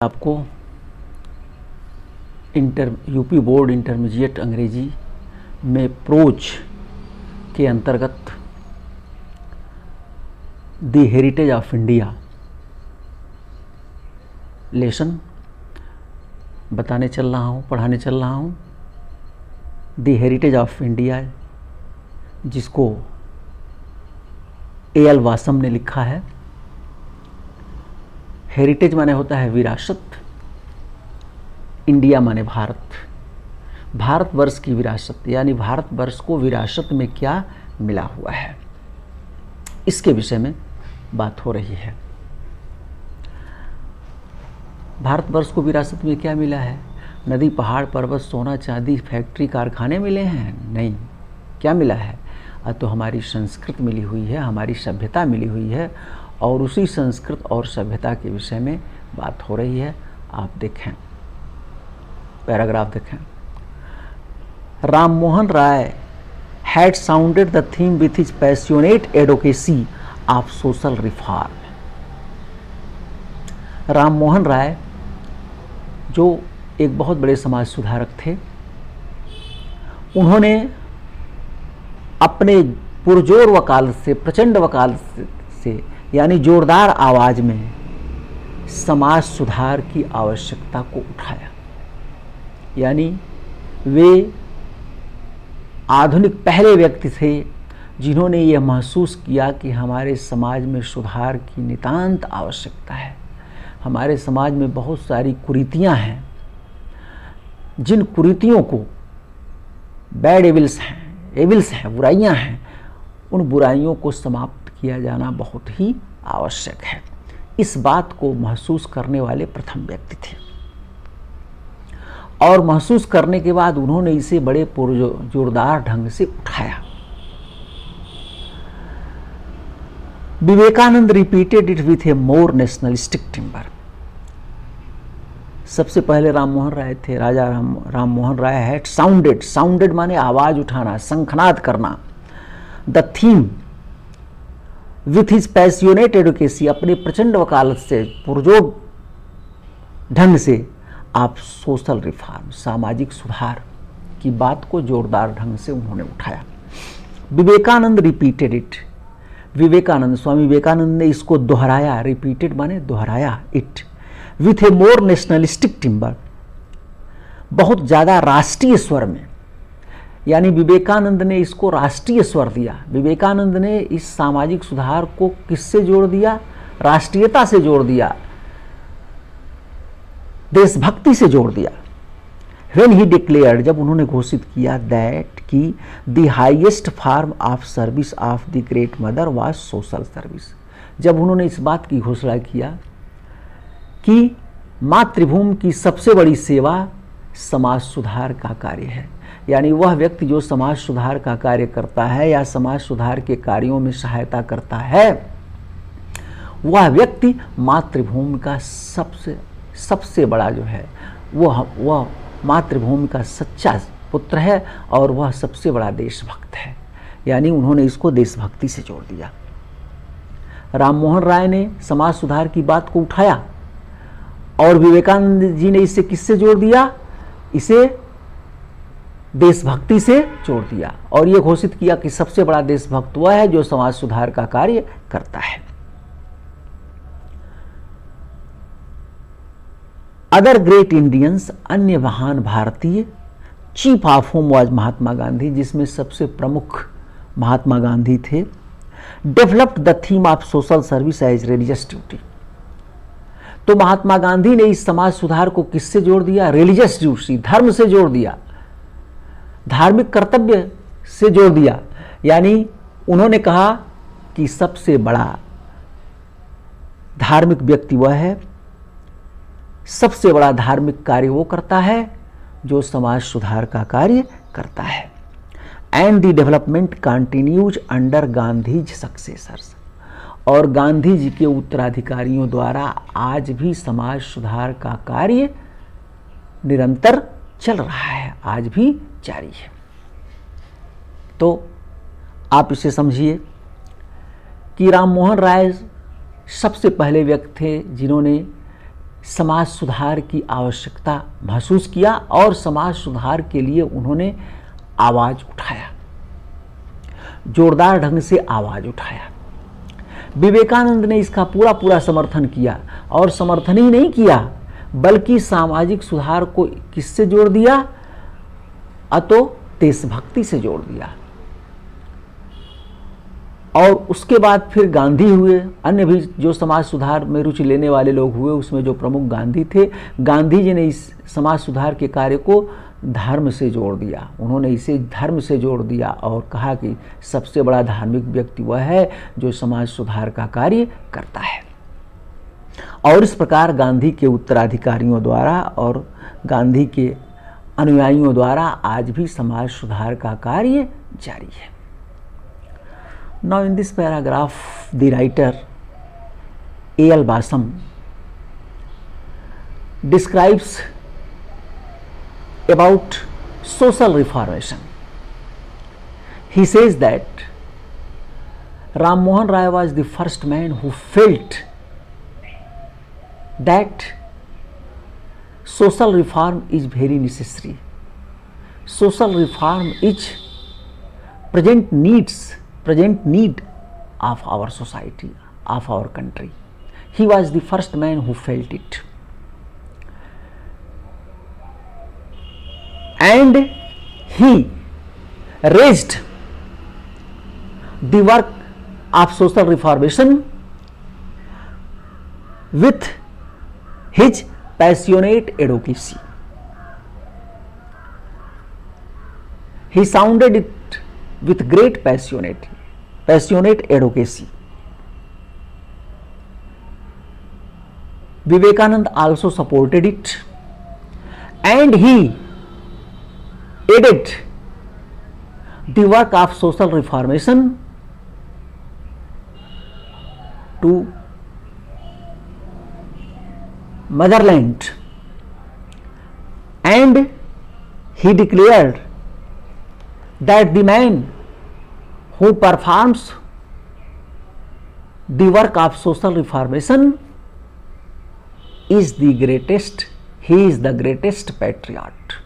आपको UP board intermediate अंग्रेजी में प्रोज के अंतर्गत the heritage of India lesson बताने चल रहा हूँ, पढ़ाने चल रहा हूँ। द हेरिटेज ऑफ इंडिया जिसको ए.एल. वासम ने लिखा है। हेरिटेज माने होता है विरासत, इंडिया माने भारत, भारतवर्ष की विरासत, यानी भारतवर्ष को विरासत में क्या मिला हुआ है, इसके विषय में बात हो रही है। भारतवर्ष को विरासत में क्या मिला है? नदी, पहाड़, पर्वत, सोना, चांदी, फैक्ट्री, कारखाने मिले हैं? नहीं। क्या मिला है? तो हमारी संस्कृति मिली हुई है, हमारी सभ्यता मिली हुई है, और उसी संस्कृत और सभ्यता के विषय में बात हो रही है। आप देखें, पैराग्राफ देखें। राम मोहन राय had sounded the theme with his passionate advocacy of social reform। Ram Mohan राय जो एक बहुत बड़े समाज सुधारक थे, उन्होंने अपने पुरजोर वकालत से, प्रचंड वकालत से, यानी जोरदार आवाज में समाज सुधार की आवश्यकता को उठाया। यानी वे आधुनिक पहले व्यक्ति थे जिन्होंने यह महसूस किया कि हमारे समाज में सुधार की नितांत आवश्यकता है। हमारे समाज में बहुत सारी कुरीतियां हैं, जिन कुरीतियों को बैड एविल्स हैं, बुराइयां हैं, उन बुराइयों को समाप्त किया जाना बहुत ही आवश्यक है। इस बात को महसूस करने वाले प्रथम व्यक्ति थे, और महसूस करने के बाद उन्होंने इसे बड़े जोरदार ढंग से उठाया। Vivekananda repeated it with a more nationalistic timber. सबसे पहले राम मोहन राय थे, राजा राम मोहन राय हैड साउंडेड माने आवाज उठाना, शंखनाद करना। The theme with his passionate advocacy, अपने प्रचंड वकालत से, पुरजोर ढंग से आप सोशल रिफॉर्म, सामाजिक सुधार की बात को जोरदार ढंग से उन्होंने उठाया। विवेकानंद रिपीटेड इट, विवेकानंद, स्वामी विवेकानंद ने इसको दोहराया, रिपीटेड माने दोहराया, it with a more nationalistic timber, बहुत ज्यादा राष्ट्रीय स्वर में। यानी विवेकानंद ने इसको राष्ट्रीय स्वर दिया। विवेकानंद ने इस सामाजिक सुधार को किससे जोड़ दिया? राष्ट्रीयता से जोड़ दिया, देशभक्ति से जोड़ दिया। When he declared, जब उन्होंने घोषित किया, दैट कि the highest form of service of the great mother was social service, जब उन्होंने इस बात की घोषणा किया कि मातृभूमि की सबसे बड़ी सेवा समाज सुधार का कार्य है। यानी वह व्यक्ति जो समाज सुधार का कार्य करता है या समाज सुधार के कार्यों में सहायता करता है, वह व्यक्ति मातृभूमि का सबसे बड़ा जो है, वह मातृभूमि का सच्चा पुत्र है, और वह सबसे बड़ा देशभक्त है। यानी उन्होंने इसको देशभक्ति से जोड़ दिया। राम मोहन राय ने समाज सुधार की बात को उठाया, और विवेकानंद जी ने इसे किससे जोड़ दिया? इसे देशभक्ति से जोड़ दिया, और यह घोषित किया कि सबसे बड़ा देशभक्त वह है जो समाज सुधार का कार्य करता है। अदर ग्रेट इंडियंस, अन्य महान भारतीय, chief of whom was Mahatma Gandhi, जिसमें सबसे प्रमुख महात्मा गांधी थे। Developed the theme of social service as religious duty, तो महात्मा गांधी ने इस समाज सुधार को किससे जोड़ दिया? रिलीजियस ड्यूटी, धर्म से जोड़ दिया, धार्मिक कर्तव्य से जोड़ दिया। यानी उन्होंने कहा कि सबसे बड़ा धार्मिक व्यक्ति वह है, सबसे बड़ा धार्मिक कार्य वो करता है जो समाज सुधार का कार्य करता है। And the development continues under Gandhi's successors, और गांधी जी के उत्तराधिकारियों द्वारा आज भी समाज सुधार का कार्य निरंतर चल रहा है, आज भी जारी है। तो आप इसे समझिए कि राम मोहन राय सबसे पहले व्यक्ति थे जिन्होंने समाज सुधार की आवश्यकता महसूस किया और समाज सुधार के लिए उन्होंने आवाज उठाया, जोरदार ढंग से आवाज उठाया। विवेकानंद ने इसका पूरा पूरा समर्थन किया और समर्थन ही नहीं किया बल्कि सामाजिक सुधार को किससे जोड़ दिया? अतो देशभक्ति से जोड़ दिया। और उसके बाद फिर गांधी हुए, अन्य भी जो समाज सुधार में रुचि लेने वाले लोग हुए, उसमें जो प्रमुख गांधी थे, गांधी जी ने इस समाज सुधार के कार्य को धर्म से जोड़ दिया। उन्होंने इसे धर्म से जोड़ दिया और कहा कि सबसे बड़ा धार्मिक व्यक्ति वह है जो समाज सुधार का कार्य करता है। और इस प्रकार गांधी के उत्तराधिकारियों द्वारा और गांधी के अनुयायियों द्वारा आज भी समाज सुधार का कार्य जारी है। Now in this paragraph, the writer A.L. Basam describes about social reformation. He says that Ram Mohan Rai was the first man who felt that social reform is very necessary. Social reform is present need of our society, of our country. He was the first man who felt it. And he raised the work of social reformation with his passionate advocacy. He sounded it with great passionate advocacy. Vivekananda also supported it, and he aided the work of social reformation to motherland, and he declared that the man who performs the work of social reformation is the greatest, he is the greatest patriot.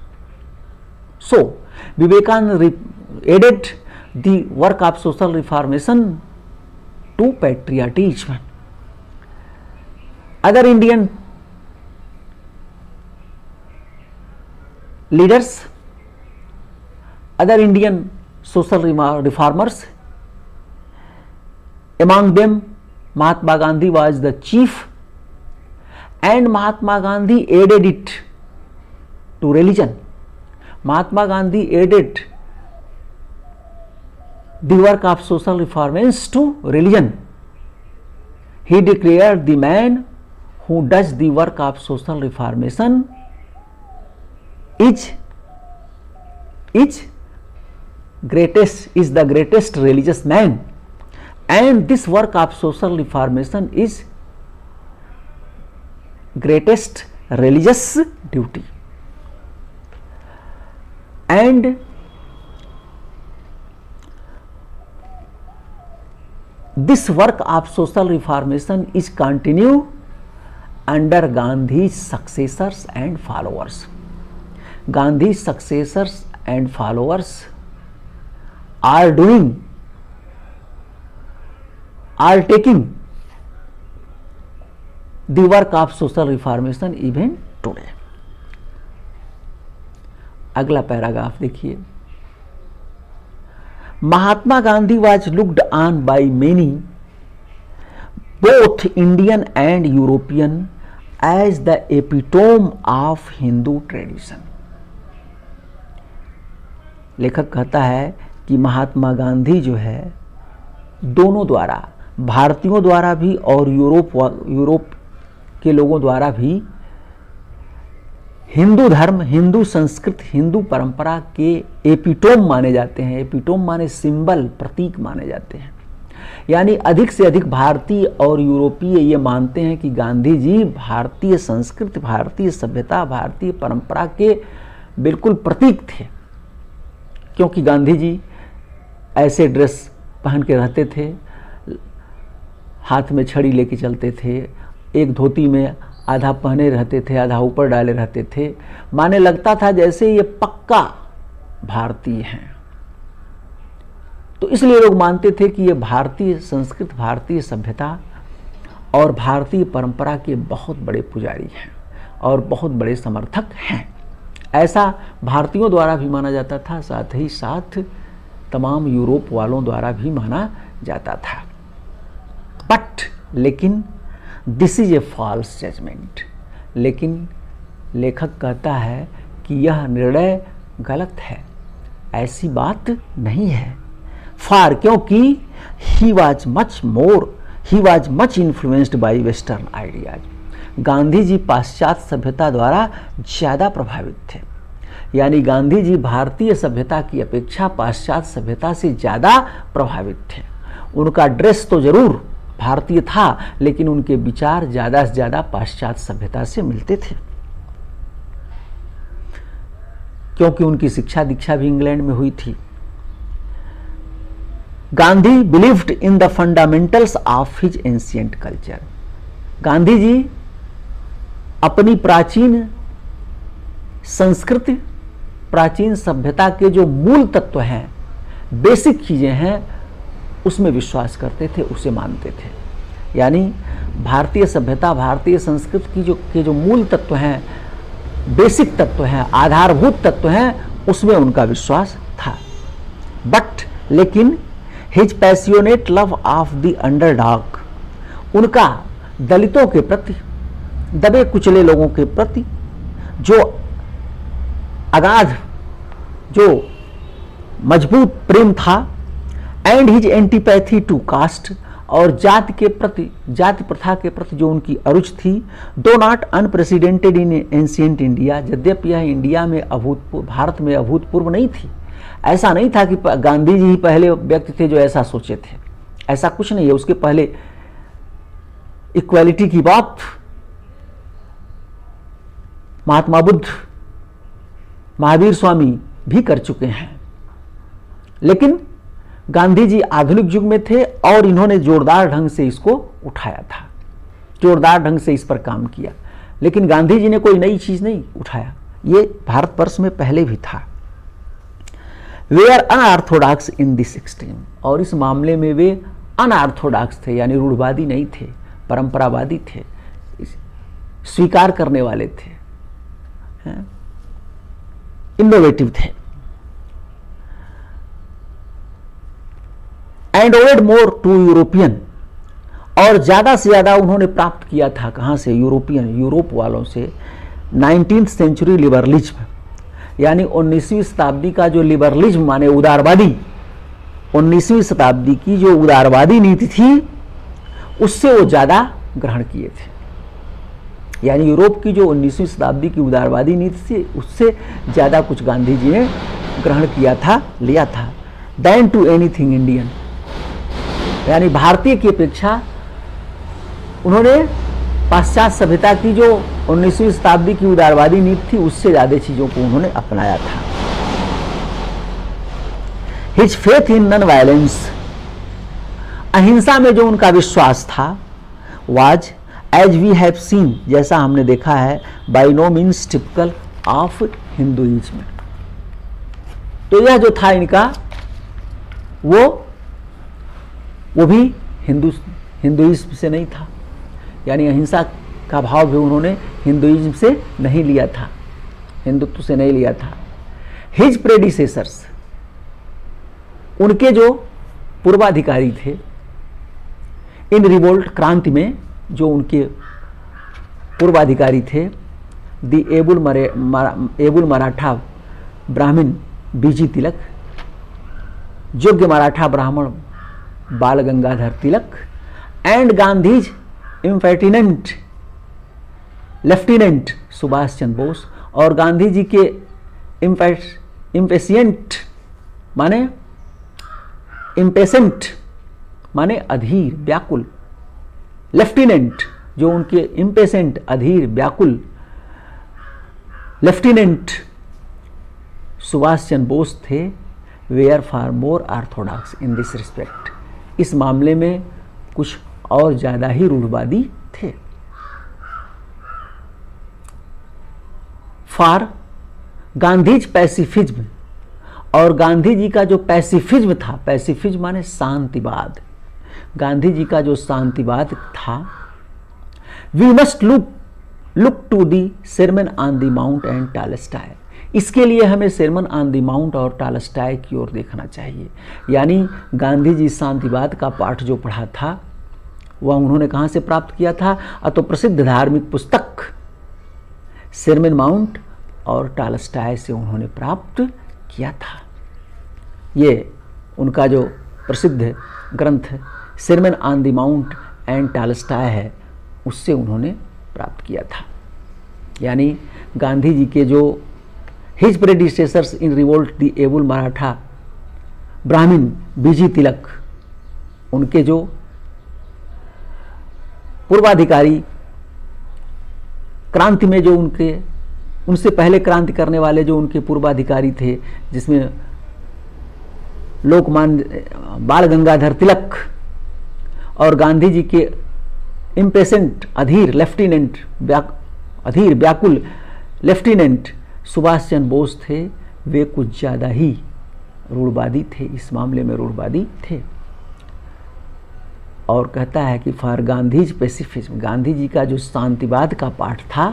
So, Vivekananda aided the work of social reformation to patriotism. Other Indian leaders, other Indian social reformers, among them Mahatma Gandhi was the chief, and Mahatma Gandhi aided it to religion. Mahatma Gandhi aided the work of social reformers to religion. He declared the man who does the work of social reformation is the greatest religious man, and this work of social reformation is greatest religious duty. And this work of social reformation is continued under Gandhi's successors and followers. Gandhi's successors and followers are taking the work of social reformation even today. अगला paragraph देखिए. Mahatma Gandhi was looked on by many, both Indian and European, as the epitome of Hindu tradition. लेखक कहता है कि महात्मा गांधी जो है दोनों द्वारा, भारतीयों द्वारा भी और यूरोप के लोगों द्वारा भी हिंदू धर्म, हिंदू संस्कृति, हिंदू परंपरा के एपिटोम माने जाते हैं. एपिटोम माने सिंबल, प्रतीक माने जाते हैं. यानी अधिक से अधिक भारतीय और यूरोपीय ये मानते हैं कि गांधी जी भारतीय संस्कृति, भारतीय सभ्यता, भारतीय परंपरा के बिल्कुल प्रतीक थे, क्योंकि गांधी जी ऐसे ड्रेस पहन के रहते थे, हाथ में छड़ी लेके चलते थे, एक धोती में आधा पहने रहते थे, आधा ऊपर डाले रहते थे। माने लगता था जैसे ये पक्का भारतीय हैं। तो इसलिए लोग मानते थे कि ये भारतीय संस्कृति, भारतीय सभ्यता और भारतीय परंपरा के बहुत बड़े पुजारी हैं और बहुत बड़े समर्थक हैं। ऐसा भारतीयों द्वारा भी माना जाता था, साथ ही साथ तमाम यूरोप वालों द्वारा भी माना जाता था। बट लेकिन this is a false judgement. लेकिन लेखक कहता है कि यह निर्णय गलत है, ऐसी बात नहीं है। फार, क्योंकि he was much influenced by western ideas. Gandhi ji पाश्चात्य सभ्यता द्वारा ज़्यादा प्रभावित थे। यानी गांधी जी भारतीय सभ्यता की अपेक्षा पाश्चात्य सभ्यता से ज़्यादा प्रभावित थे। उनका ड्रेस तो जरूर भारतीय था, लेकिन उनके विचार ज़्यादा से ज़्यादा पाश्चात्य सभ्यता से मिलते थे, क्योंकि उनकी शिक्षा दीक्षा भी इंग्लैंड में हुई थी। Gandhi believed in the fundamentals of his ancient culture. Gandhi ji अपनी प्राचीन संस्कृति, प्राचीन सभ्यता के जो मूल तत्व हैं, बेसिक चीजें हैं, उसमें विश्वास करते थे, उसे मानते थे। यानी भारतीय सभ्यता, भारतीय संस्कृति की जो मूल तत्व हैं, बेसिक तत्व हैं, आधारभूत तत्व हैं, उसमें उनका विश्वास था। बट लेकिन his passionate love of the underdog, उनका दलितों के प्रति, दबे कुचले लोगों के प्रति जो अगाध, जो मजबूत प्रेम था, and his antipathy to caste, और जाति के प्रति, जाति प्रथा के प्रति जो उनकी अरुचि थी, दो not unprecedented in ancient India, यद्यपि यह इंडिया में अभूतपूर्व, भारत में अभूतपूर्व नहीं थी। ऐसा नहीं था कि गांधी जी ही पहले व्यक्ति थे जो ऐसा सोचे थे, ऐसा कुछ नहीं है। उसके पहले इक्वालिटी की बात महात्मा बुद्ध, महावीर स्वामी भी कर चुके हैं। लेकिन गांधी जी आधुनिक युग में थे और इन्होंने जोरदार ढंग से इसको उठाया था, जोरदार ढंग से इस पर काम किया। लेकिन गांधी जी ने कोई नई चीज नहीं उठाया, ये भारतवर्ष में पहले भी था। We are unorthodox in this extreme, और इस मामले में वे अनऑर्थोडॉक्स थे, यानी रूढ़वादी नहीं थे, परंपरावादी थे, स्वीकार करने वाले थे, इनोवेटिव थे। And owed more to European, और ज्यादा से ज्यादा उन्होंने प्राप्त किया था कहां से? यूरोपियन, यूरोप वालों से 19th सेंचुरी लिबरलिज्म, यानी 19वीं शताब्दी का जो लिबरलिज्म माने उदारवादी, 19वीं शताब्दी की जो उदारवादी नीति थी, उससे वो ज्यादा ग्रहण किए थे। यानी यूरोप की जो 19वीं शताब्दी की उदारवादी नीति थी, उससे ज्यादा कुछ गांधी जी ने ग्रहण किया था, लिया था। देन टू एनीथिंग इंडियन, यानी भारतीय की अपेक्षा उन्होंने पाश्चात्य सभ्यता की जो 19वीं शताब्दी की उदारवादी नीति थी, उससे ज्यादा चीजों को उन्होंने अपनाया था। His faith in non violence, अहिंसा में जो उनका विश्वास था, was as we have seen, जैसा हमने देखा है, by no means typical of Hinduism. तो यह जो था इनका, वो भी हिंदुइज्म से नहीं था, यानी अहिंसा का भाव भी उन्होंने हिंदुइज्म से नहीं लिया था, हिंदुत्व से नहीं लिया था। हिज प्रेडिसेसर्स, उनके जो पूर्वाधिकारी थे इन रिवोल्ट, क्रांति में जो उनके पूर्वाधिकारी थे, द एबुल मराठा ब्राह्मण बीजी तिलक, योग्य मराठा ब्राह्मण बाल गंगाधर तिलक, एंड गांधीज इम्फेटिनेंट लेफ्टिनेंट सुभाष चंद्र बोस, और गांधी जी के इम्पेशिएंट माने इम्पेसेंट माने अधीर, व्याकुल, लेफ्टिनेंट जो उनके इम्पेसेंट, अधीर, व्याकुल लेफ्टिनेंट सुभाष चंद्र बोस थे, were far more orthodox in this respect, इस मामले में कुछ और ज्यादा ही रूढ़वादी थे। फॉर गांधीज पैसिफिज्म, और गांधी जी का जो पैसिफिज्म था, पैसिफिज्म माने शांतिवाद, गांधी जी का जो शांतिवाद था, we must look to the sermon on the mount and Tolstoy, इसके लिए हमें सेरमन ऑन द माउंट और टॉलस्टॉय की ओर देखना चाहिए। यानी गांधी जी शांतिवाद का पाठ जो पढ़ा था वह उन्होंने कहाँ से प्राप्त किया था? तो प्रसिद्ध धार्मिक पुस्तक सेरमन माउंट और टॉलस्टॉय से उन्होंने प्राप्त किया था। ये उनका जो प्रसिद्ध ग्रंथ sermon on the mount and Tolstoy है, उससे उन्होंने प्राप्त किया था। यानी गांधी जी के जो his predecessors in revolt the able Maratha ब्राह्मण बीजी तिलक, उनके जो पूर्वाधिकारी क्रांति में जो उनसे पहले क्रांति करने वाले जो उनके पूर्वाधिकारी थे, जिसमें लोकमान्य बाल गंगाधर तिलक और गांधी जी के इम्पेशेंट अधीर व्याकुल लेफ्टिनेंट सुभाष चंद्र बोस थे, वे कुछ ज़्यादा ही रूढ़वादी थे, इस मामले में रूढ़वादी थे। और कहता है कि फॉर गांधीज पैसिफिज्म, गांधी जी का जो शांतिवाद का पाठ था,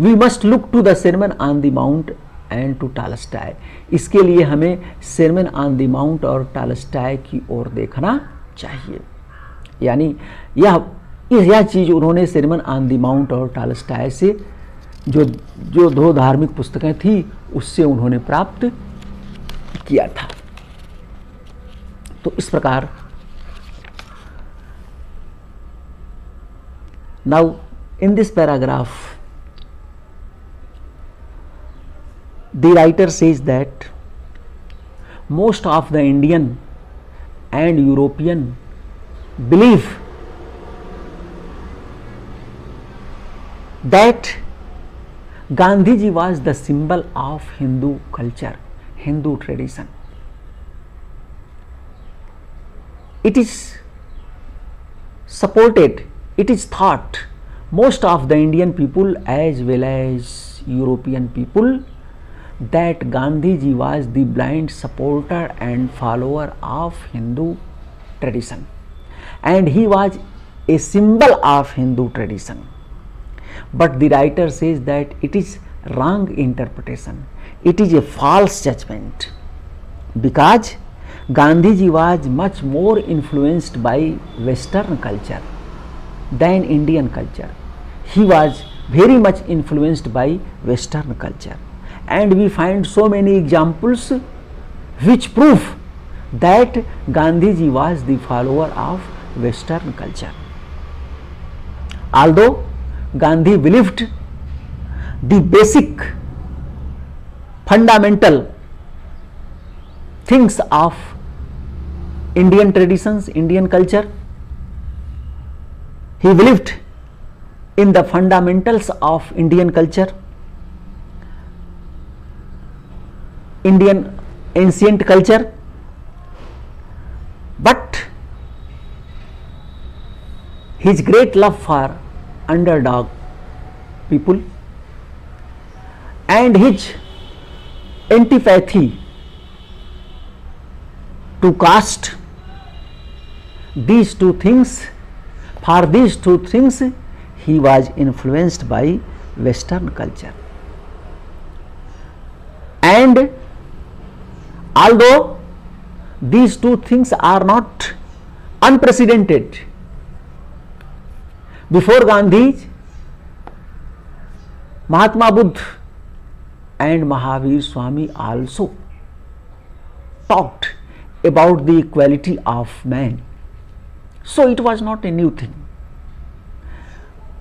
we must look to the sermon on the mount and to Tolstoy, इसके लिए हमें सेरमन ऑन द माउंट और टॉलस्टॉय की ओर देखना चाहिए। यानी यह चीज़ उन्होंने सेरमन ऑन द माउंट और टॉलस्टॉय से जो दो धार्मिक पुस्तकें थी उससे उन्होंने प्राप्त किया था। तो इस प्रकार now in this paragraph the writer says that most of the Indian and European believe that Gandhiji was the symbol of Hindu culture, Hindu tradition. It is supported, it is thought, most of the Indian people as well as European people, that Gandhiji was the blind supporter and follower of Hindu tradition, and he was a symbol of Hindu tradition. But the writer says that it is wrong interpretation, it is a false judgment, because Gandhiji was much more influenced by Western culture than Indian culture. He was very much influenced by Western culture, and we find so many examples which prove that Gandhiji was the follower of Western culture. Although Gandhi believed the basic fundamental things of Indian traditions, Indian culture, he believed in the fundamentals of Indian culture, Indian ancient culture, but his great love for underdog people and his antipathy to caste, these two things, for these two things he was influenced by Western culture. And although these two things are not unprecedented, before Gandhi, Mahatma Buddha and Mahavir Swami also talked about the equality of man. So it was not a new thing.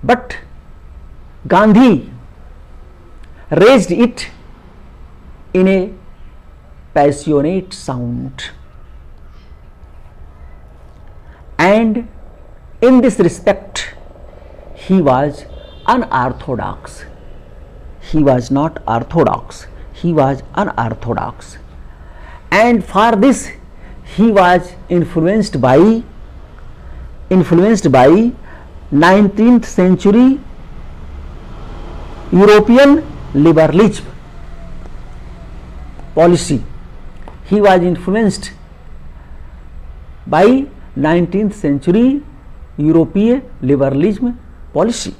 But Gandhi raised it in a passionate sound. And in this respect, he was unorthodox. He was not orthodox, he was unorthodox. And for this, he was influenced by 19th century European liberalism policy. He was influenced by 19th century European liberalism policy.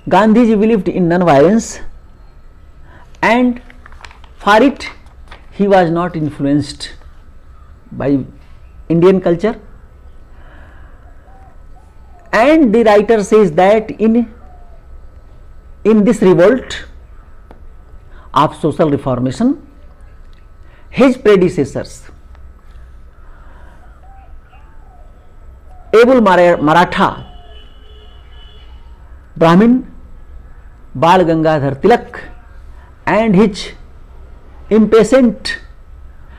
Gandhiji believed in non-violence, and for it he was not influenced by Indian culture. And the writer says that in this revolt of social reformation, his predecessors, able Maratha Brahmin Bal Gangadhar Tilak and his impatient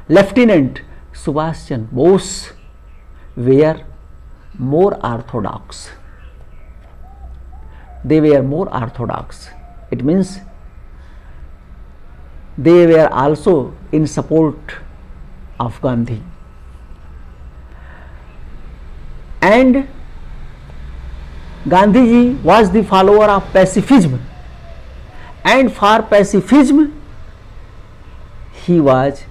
Lieutenant Subhash Chandra Bose were more orthodox. They were more orthodox. It means they were also in support of Gandhi. And Gandhiji was the follower of pacifism, and for pacifism he was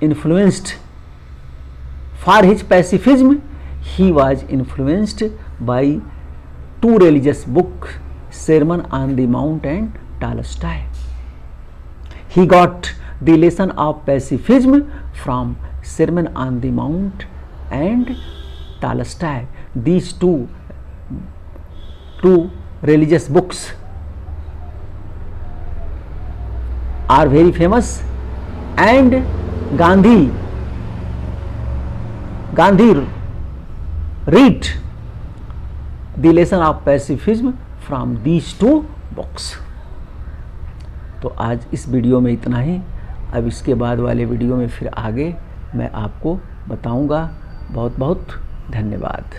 influenced. For his pacifism he was influenced by two religious books, Sermon on the Mount and Tolstoy. He got the lesson of pacifism from Sermon on the Mount and Tolstoy. These two religious books are very famous, and Gandhi read the lesson of pacifism from these two books. तो आज इस video में इतना ही. अब इसके बाद वाले video में फिर आगे मैं आपको बताऊंगा. बहुत बहुत धन्यवाद.